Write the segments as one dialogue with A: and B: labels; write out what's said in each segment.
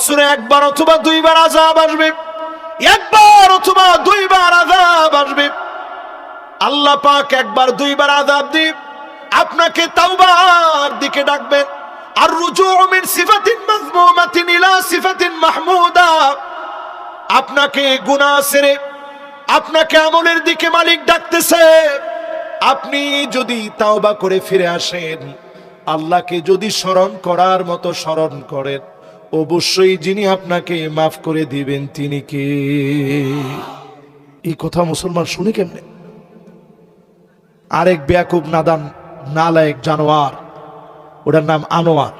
A: বছরে একবার অথবা দুইবার আযাব আসবে, একবার অথবা দুইবার আযাব আসবে। আল্লাহ পাক একবার দুইবার আযাব দিয়ে আপনাকে তাওবার দিকে ডাকবেন। আর রুজুউ মিন সিফাতিন মাযমুমাতিন ইলা সিফাতিন মাহমুদা, আপনাকে গুনাহ ছেড়ে আপনাকে আমলের দিকে মালিক ডাকতেছে। আপনি যদি তাওবা করে ফিরে আসেন, আল্লাহকে যদি স্মরণ করার মতো স্মরণ করেন, অবশ্যই যিনি আপনাকে মাফ করে দিবেন তিনি কে? এই কথা মুসলমান শুনে কেমনে? আরেক বেয়াকুব নাদান নালায়েক জানোয়ার, ওটার নাম আনোয়ার।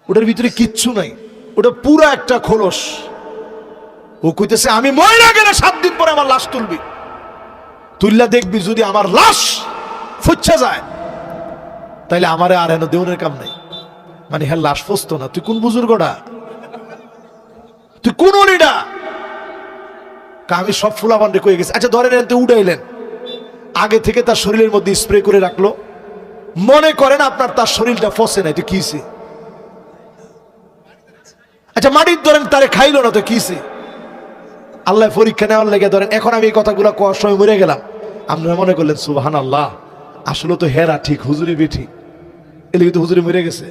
A: ওটার ভিতরে কিচ্ছু নাই, ওটা পুরো একটা খোলস। ও কইতেছে আমি মইরা গেলে 7 দিন পরে আমার লাশ তুলবি, তুললা দেখবি যদি আমার লাশ ফুচ্ছা যায় তাইলে আমারে আর এনে দেউনের কাম নাই। মানে হ্যাঁ লাশ ফসতো না। তুই কোন বুজুর্গটা? তুই কোন অলিটা? আমি সব ফুলাবান্ডে কয়ে গেছে। আচ্ছা ধরেন এনতে উঠাইলেন, আগে থেকে তার শরীরের মধ্যে স্প্রে করে রাখলো, মনে করেন আপনার তার শরীরটা ফসে নাই, তো কিছে? আচ্ছা মাটির ধরেন তারে খাইলো না, তো কিছে? আল্লাহ পরীক্ষা নেওয়ার লেগে ধরেন এখন আমি এই কথাগুলো কোয়ার সময় মরে গেলাম, আপনারা মনে করলেন সুবহানাল্লাহ, আসলে তো হেরা ঠিক, হুজুরি বেঠি, এলিগে তো হুজুরি মরে গেছে।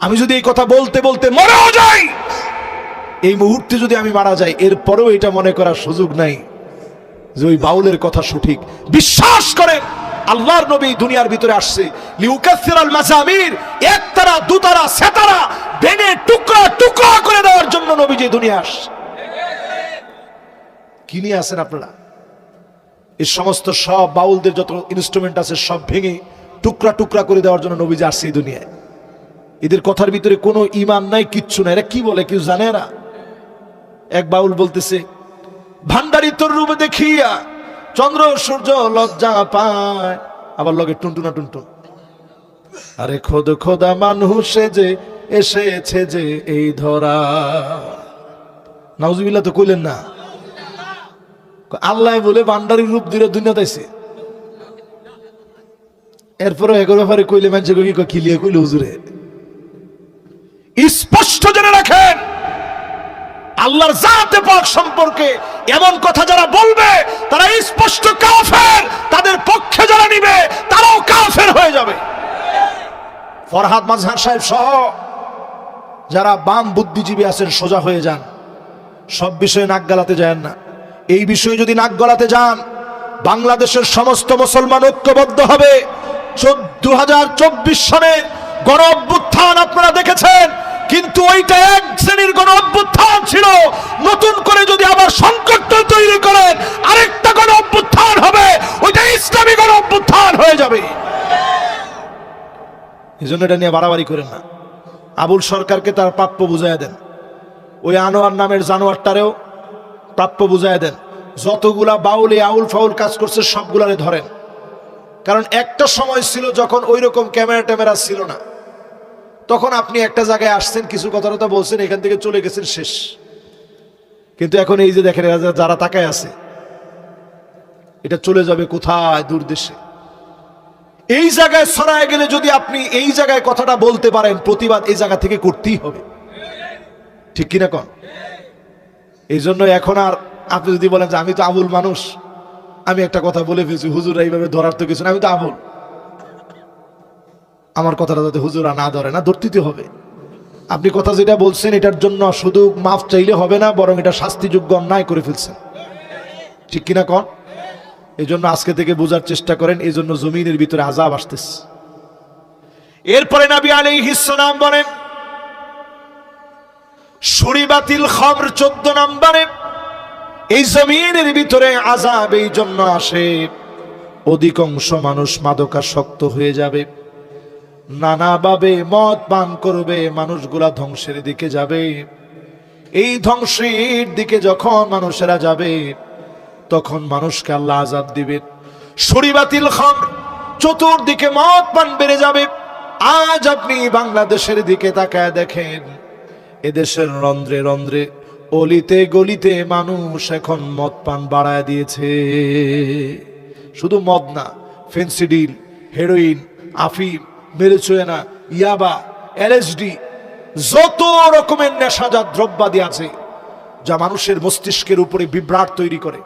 A: আমি যদি এই কথা বলতে বলতে মরেও যাই, এই মুহূর্তে যদি আমি মারা যাই, এরপরেও এটা মনে করার সুযোগ নাই যে ওই বাউলের কথা সঠিক। বিশ্বাস করেন আল্লাহর নবী দুনিয়ার ভিতরে আসছে লিউকাসসিরাল মাযামির, একতারা দুতারা সেতারা ভেঙে টুকরা টুকরা করে দেওয়ার জন্য নবীজি দুনিয়া আসছে। কি নিয়ে আছেন আপনারা? এই সমস্ত সব বাউলদের যত ইনস্ট্রুমেন্ট আছে সব ভেঙে টুকরা টুকরা করে দেওয়ার জন্য নবীজি আসছে এই দুনিয়ায়। এদের কথার ভিতরে কোনো ঈমান নাই, কিচ্ছু নাই। এরা কি বলে কেউ জানে? এরা এক বাউল বলতেছে ভান্ডারি তোর রূপ দেখিয়া চন্দ্র সূর্য লজ্জা পায়, আবার লগে টুনটুনা টুনটুন। আরে খোদ খোদা মানুষে যে এসেছে যে এই ধরা। নাউজুবিল্লাহ তো কইলেন না? আল্লাহ বলে ভান্ডারির রূপ দিয়ে দুনিয়া তাইছে। এরপরে এগুলো ব্যাপারে কইলে মানুষকে কি লিয়ে কইলে হুজুরে? স্পষ্ট জেনে রাখেন আল্লাহর জাতে পাক সম্পর্কে এমন কথা যারা বলবে তারা স্পষ্ট কাফের, তাদের পক্ষে যারা নিবে তারাও কাফের হয়ে যাবে। ফরহাদ মাজহার সাহেব সহ যারা বাম বুদ্ধিজীবী আছেন সোজা হয়ে যান, সব বিষয়ে নাক গলাতে যান না। এই বিষয়ে যদি নাক গলাতে যান, বাংলাদেশের সমস্ত মুসলমান ঐক্যবদ্ধ হবে। 2024 সনে গণ অভ্যুত্থান আপনারা দেখেছেন, কিন্তু ওইটা এক শ্রেণীর গণ অভ্যুত্থান ছিল। নতুন করে যদি আবার সংকট তৈরি করেন, আরেকটা গণ অভ্যুত্থান হবে, ওইটা ইসলামী গণ অভ্যুত্থান হয়ে যাবে। এই জন্য এটা নিয়ে বাড়াবাড়ি করেন না। আবুল সরকারকে তার প্রাপ্য বুঝাইয়া দেন, ওই আনোয়ার নামের জানোয়ারটারেও প্রাপ্য বুঝাইয়া দেন। যতগুলা বাউলে আউল ফাউল কাজ করছে সবগুলারে ধরেন। কারণ একটা সময় ছিল যখন ওই রকম ক্যামেরা ট্যামেরা ছিল না, তখন আপনি একটা জায়গায় আসছেন, কিছু কথা বলছেন, এখান থেকে চলে গেছেন, শেষ। কিন্তু এখন এই যে দেখেন যারা তাকায় আছে, এটা চলে যাবে কোথায়? দূর দেশে। এই জায়গায় ছড়ায় গেলে যদি আপনি এই জায়গায় কথাটা বলতে পারেন, প্রতিবাদ এই জায়গা থেকে করতেই হবে, ঠিক কিনা কন? এই জন্য এখন আর আপনি যদি বলেন যে আমি তো আবুল মানুষ, আমি একটা কথা বলে ফেলছি, হুজুর এইভাবে ধরার তো কিছু না, আমি তো আবুল, আমার কথাটা যাতে হুজুরা না ধরে, না ধরতে হবে। আপনি কথা যেটা বলছেন এটার জন্য শুধু মাফ চাইলে হবে না, বরং এটা শাস্তিযোগ্য অন্যায় করে ফেলছেন, ঠিক কিনা কন? এই জন্য আজকে থেকে বোঝার চেষ্টা করেন। এই জন্য জমিনের ভিতরে আযাব আসতেছে। এরপরে নবী আলাইহিস সালাম বলেন শুরিবাতিল খামর 14 নম্বরে এই জমিনের ভিতরে আযাব এই জন্য আসে, অধিকাংশ মানুষ মাদকাসক্ত হয়ে যাবে, নানাভাবে মদ পান করবে, মানুষগুলা ধ্বংসের দিকে যাবে। এই ধ্বংসের দিকে যখন মানুষেরা যাবে, তখন মানুষকে আল্লাহ আযাব দিবে। শুরিবাতিল খামর, চতুর্দিকে মদ পান বেড়ে যাবে। আজ আপনি বাংলাদেশের দিকে তাকায় দেখেন, এদেশের রন্ধ্রে রন্ধ্রে অলিতে গলিতে মানুষ এখন মদ পান বাড়ায় দিয়েছে। শুধু মদ না, ফেন্সিডিল, হেরোইন, আফিম, মেরিজুয়ানা, ইয়াবা, এলএসডি, যত রকমের নেশাজাত দ্রব্যাদি আছে যা মানুষের মস্তিষ্কের উপরে বিভ্রাট তৈরি করে।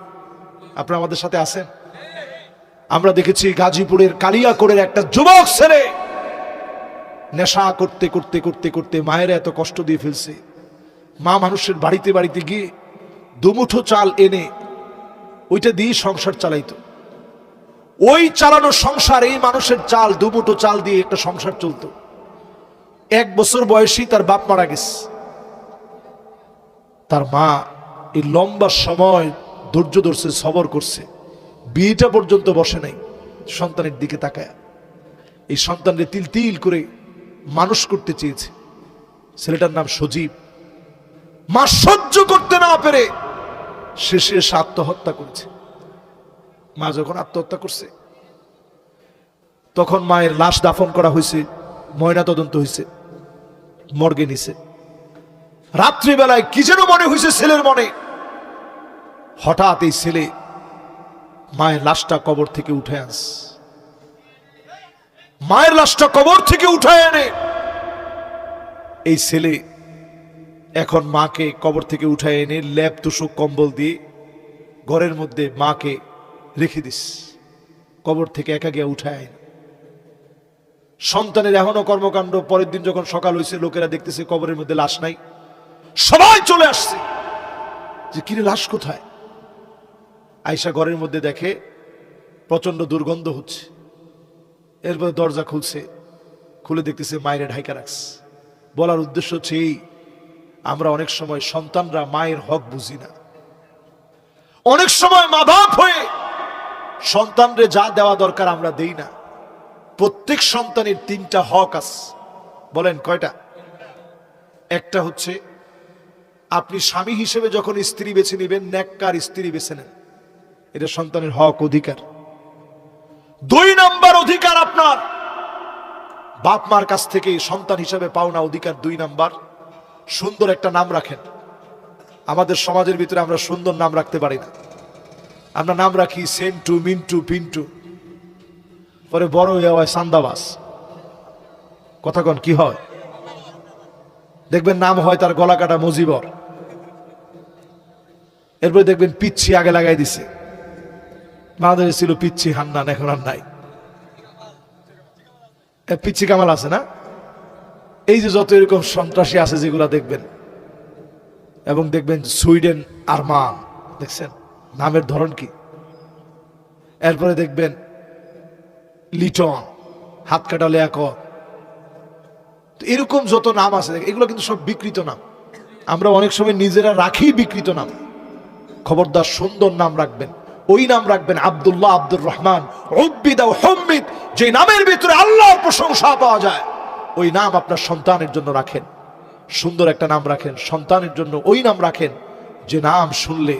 A: আপনারা আমাদের সাথে আছেন? আমরা দেখেছি গাজীপুরের কালিয়াকোড়ের একটা যুবক ছেলে নেশা করতে করতে করতে করতে মায়ের এত কষ্ট দিয়ে ফেলছে। মা মানুষের বাড়িতে বাড়িতে গিয়ে দুমুঠো চাল এনে ওইটা দিয়ে সংসার চালাইতো। ওই চালানো সংসার, এই মানুষের চাল, দুমুঠো চাল দিয়ে একটা সংসার চলতো। 1 বছর বয়সী তার বাপ মারা গেছে। তার মা এই লম্বা সময় ধৈর্য ধরছে, সবর করছে, বিয়েটা পর্যন্ত বসে নাই সন্তানের দিকে তাকায়। এই সন্তানকে তিল তিল করে মানুষ করতে চেয়েছে। ছেলেটার নাম সজীব। মা সহ্য করতে না পেরে শেষে সে আত্মহত্যা করেছে। মা যখন আত্মহত্যা করছে তখন মায়ের লাশ দাফন করা হয়েছে, ময়না তদন্ত হয়েছে, মর্গে নিছে। রাত্রিবেলায় কি যেন মনে হয়েছে ছেলের মনে। হঠাৎ এই ছেলে মায়ের লাশটা কবর থেকে উঠে আনস। মায়ের লাশটা কবর থেকে উঠে এনে এই ছেলে এখন মাকে কবর থেকে উঠে এনে লেপ তুষক কম্বল দিয়ে ঘরের মধ্যে মাকে রেখে দিস। কবর থেকে একা গিয়া উঠায়। সন্তানের এখনো কর্মকাণ্ড। পরের দিন যখন সকাল হয়েছে লোকেরা দেখতেছে কবরের মধ্যে লাশ নাই। সবাই চলে আসছে যে কিরে লাশ কোথায়। আয়সা ঘরের মধ্যে দেখে প্রচন্ড দুর্গন্ধ হচ্ছে। এরপর দরজা খুলছে, খুলে দেখতেছে মায়ের ঢাইকা রাখছে। বলার উদ্দেশ্য হচ্ছে এই, আমরা অনেক সময় সন্তানরা মায়ের হক বুঝি না। অনেক সময় মা বাপ হয়ে সন্তানরে যা দেওয়া দরকার আমরা দেই না। প্রত্যেক সন্তানের 3টা হক আছে। বলেন কয়টা? একটা হচ্ছে আপনি স্বামী হিসেবে যখন স্ত্রী বেছে নেবেন, নেককার স্ত্রী বেছে নেন, এটা সন্তানের হক, অধিকার। 2 নাম্বার অধিকার আপনার বাপ মার কাছ থেকে সন্তান হিসেবে পাওনা অধিকার। 2 নাম্বার, সুন্দর একটা নাম রাখেন। আমাদের সমাজের ভিতরে আমরা সুন্দর নাম রাখতে পারি না। আমরা নাম রাখি সেন্টু, মিন্টু, পিন্টু, পরে বড় হয়ে হয় সান্দাবাস। কথা কন কি হয়? দেখবেন নাম হয় তার গলা কাটা মজিবর। এরপরে দেখবেন পিচ্ছি আগে লাগাই দিছে। বাংলাদেশে ছিল পিচ্ছি হান্নান, এখন আর নাই। পিচ্ছি কামাল আছে না? এই যে যত এরকম সন্ত্রাসী আছে যেগুলা দেখবেন, এবং দেখবেন সুইডেন আরমান, দেখছেন নামের ধরন কি। এরপরে দেখবেন লিটন, হাত কাটা লেয়াকর, এরকম যত নাম আছে এগুলো কিন্তু সব বিকৃত নাম। আমরা অনেক সময় নিজেরা রাখি বিকৃত নাম। খবরদার সুন্দর নাম রাখবেন। ওই নাম রাখবেন আব্দুল্লাহ, আব্দুর রহমান, উব্বিদ ও হুম্মিদ, যে নামের ভিতরে আল্লাহর প্রশংসা পাওয়া যায়। ওই নাম আপনার সন্তানের জন্য রাখেন। সুন্দর একটা নাম রাখেন সন্তানের জন্য। ওই নাম রাখেন যে নাম শুনলে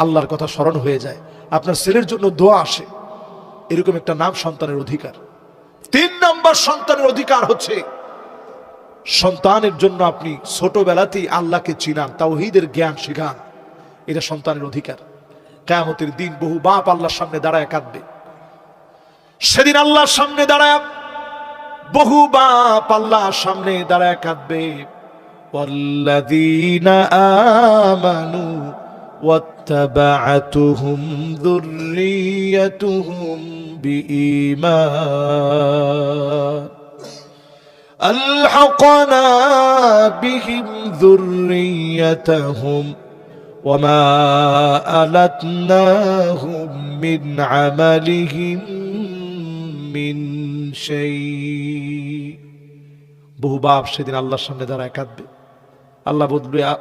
A: আল্লাহর কথা স্মরণ হয়ে যায়, আপনার ছেলের জন্য দোয়া আসে। এরকম একটা নাম সন্তানের অধিকার। 3 নাম্বার সন্তানের অধিকার হচ্ছে সন্তানের জন্য আপনি ছোটবেলাতেই আল্লাহকে চিনান, তাওহীদের জ্ঞান শিখান। এটা সন্তানের অধিকার। কিয়ামতের দিন বহু বাপ আল্লাহর সামনে দাঁড়ায় কাঁদবে। সেদিন আল্লাহর সামনে দাঁড়ায় বহু বাপ আল্লাহর সামনে দাঁড়ায় কাঁদবে। ওয়াল্লাযীনা আমানু ওয়াত্তাবা'তুহুম যুররিয়াতুহুম বিঈমান আলহাকনা বিহিম যুররিয়াতাহুম ওয়ামা আলাতনাহুম মিন আমালিহিম মিন শাই। বহু বাপ সেদিন আল্লাহর সামনে দাঁড়ায় কাঁদবে।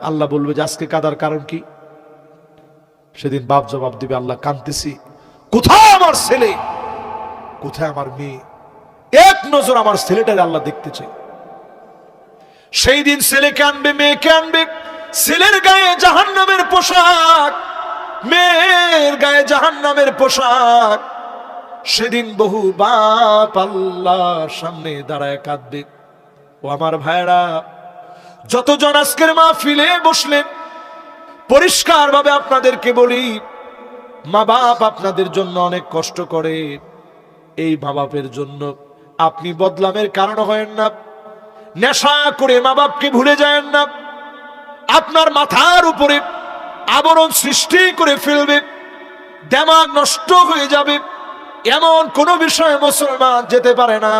A: আল্লাহ বলবে যে আজকে কাঁদার কারণ কি? সেদিন বাপ জবাব দিবে, আল্লাহ কাঁদতেছি, কোথায় আমার ছেলে, কোথায় আমার মেয়ে। এক নজর আমার ছেলেটাকে আল্লাহ দেখতে চাই। সেই দিন ছেলেকে আনবে, মেয়েকে আনবে। ছেলের গায়ে জাহান্নামের পোশাক, মেয়ের গায়ে জাহান্নামের পোশাক। সেদিন বহু বাপ আল্লাহর সামনে দাঁড়ায় কাঁদবে। ও আমার ভাইরা, যতজন আজকের মাহফিলে বসলেন, পরিষ্কার ভাবে আপনাদেরকে বলি, মা বাপ আপনাদের জন্য অনেক কষ্ট করে। এই মা বাপের জন্য আপনি বদলামের কারণ হয়েন না। নেশা করে মা বাপকে ভুলে যায়েন না। আপনার মাথার উপরে আবরণ সৃষ্টি করে ফেলবে, দিমাগ নষ্ট হয়ে যাবে, এমন কোন বিষয়ে মুসলমান যেতে পারে না।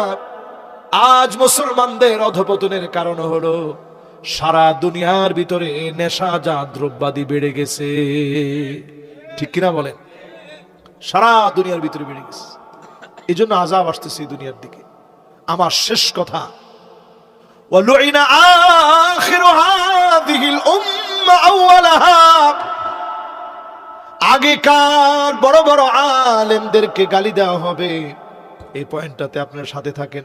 A: আজ মুসলমানদের অধপতনের কারণ হলো সারা দুনিয়ার ভিতরে নেশাজাত দ্রব্যাদি বেড়ে গেছে। ঠিক কিনা বলেন? সারা দুনিয়ার ভিতরে বেড়ে গেছে, এই জন্য আযাব আসতেছে এই দুনিয়ার দিকে। আমার শেষ কথা, ওয়ালুইনা আখিরু হাযিহিল উম্মাহ আউওয়ালাহা, আগেকার বড় বড় আলেমদেরকে গালি দেওয়া হবে। এই পয়েন্টটাতে আপনার সাথে থাকেন।